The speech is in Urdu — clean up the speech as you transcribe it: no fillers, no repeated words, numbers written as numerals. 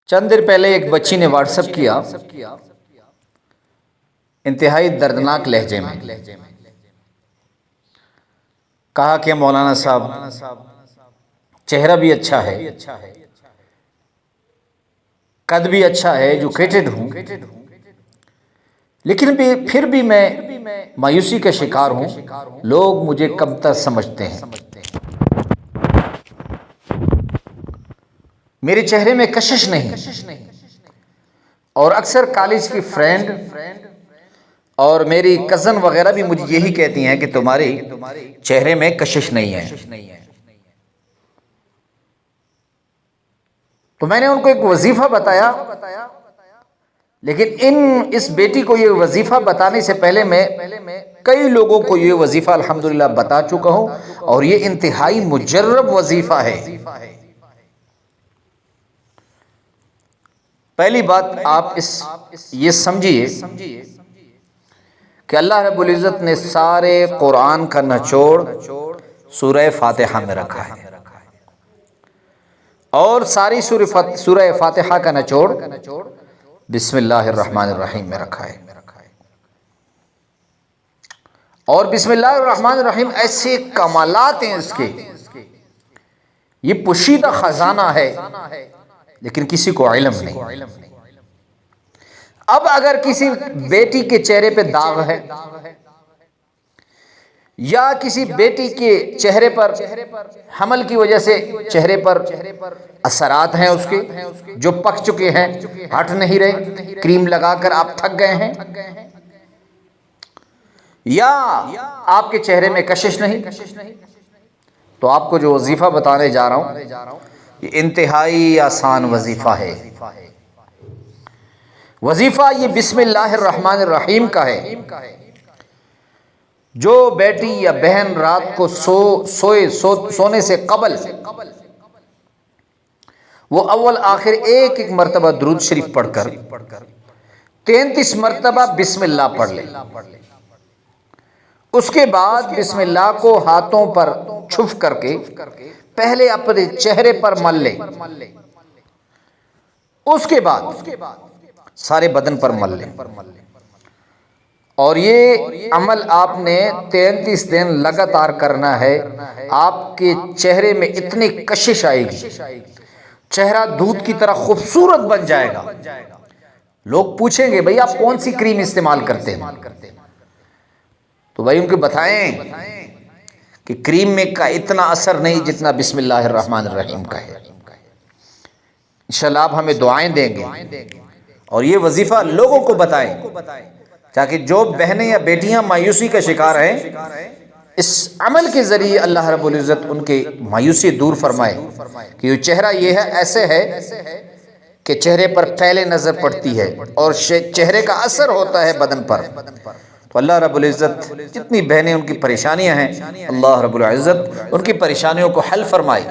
چند دیر پہلے ایک بچی نے واٹس ایپ کیا انتہائی دردناک لہجے میں، کہا کہ مولانا صاحب چہرہ بھی اچھا ہے، قد بھی اچھا ہے، ایجوکیٹڈ ہوں، لیکن پھر بھی میں مایوسی کا شکار ہوں، لوگ مجھے کمتر سمجھتے ہیں، میرے چہرے میں کشش نہیں، اور اکثر کالج کی فرینڈ اور میری کزن وغیرہ بھی مجھے یہی کہتی ہیں کہ تمہارے چہرے میں کشش نہیں ہے۔ تو میں نے ان کو ایک وظیفہ بتایا، لیکن اس بیٹی کو یہ وظیفہ بتانے سے پہلے میں کئی لوگوں کو یہ وظیفہ الحمدللہ بتا چکا ہوں، اور یہ انتہائی مجرب وظیفہ ہے۔ پہلی بات آپ یہ سمجھیے کہ اللہ رب العزت نے سارے قرآن کا نچوڑ سورہ فاتحہ میں رکھا ہے، اور ساری سورہ فاتحہ کا نچوڑ بسم اللہ الرحمن الرحیم میں رکھا ہے، اور بسم اللہ الرحمن الرحیم ایسے کمالات ہیں اس کے، یہ پوشیدہ خزانہ ہے، لیکن کسی کو علم نہیں۔ اب اگر کسی بیٹی کے چہرے پہ داغ ہے، یا کسی بیٹی کے چہرے پر حمل کی وجہ سے چہرے پر اثرات ہیں اس کے جو پک چکے ہیں، ہٹ نہیں رہے، کریم لگا کر آپ تھک گئے ہیں، یا آپ کے چہرے میں کشش نہیں، تو آپ کو جو وظیفہ بتانے جا رہا ہوں یہ انتہائی آسان وظیفہ ہے۔ وظیفہ یہ بسم اللہ الرحمن الرحیم کا ہے۔ جو بیٹی یا بہن رات کو سونے سے قبل وہ اول آخر ایک مرتبہ درود شریف پڑھ کر 33 مرتبہ بسم اللہ پڑھ لے، اس کے بعد بسم اللہ کو ہاتھوں پر چھف کر کے پہلے اپنے چہرے پر مل لے، اس کے بعد سارے بدن پر مل لے، اور یہ عمل آپ نے 33 دن لگاتار کرنا ہے۔ آپ کے چہرے میں اتنی کشش آئے گی، چہرہ دودھ کی طرح خوبصورت بن جائے گا۔ لوگ پوچھیں گے بھئی آپ کون سی کریم استعمال کرتے ہیں، تو بھائی ان کو بتائیں کہ کریم میں کا اتنا اثر نہیں جتنا بسم اللہ الرحمن الرحیم کا ہے۔ انشاءاللہ آپ ہمیں دعائیں دیں گے، اور یہ وظیفہ لوگوں کو بتائیں، تاکہ جو بہنیں یا بیٹیاں مایوسی کا شکار ہیں، اس عمل کے ذریعے اللہ رب العزت ان کے مایوسی دور فرمائے کہ یہ چہرہ یہ ہے، ایسے ہے کہ چہرے پر پہلے نظر پڑتی ہے اور چہرے کا اثر ہوتا ہے بدن پر۔ تو اللہ رب العزت جتنی بہنیں ان کی پریشانیاں ہیں، اللہ رب العزت ان کی پریشانیوں کو حل فرمائے۔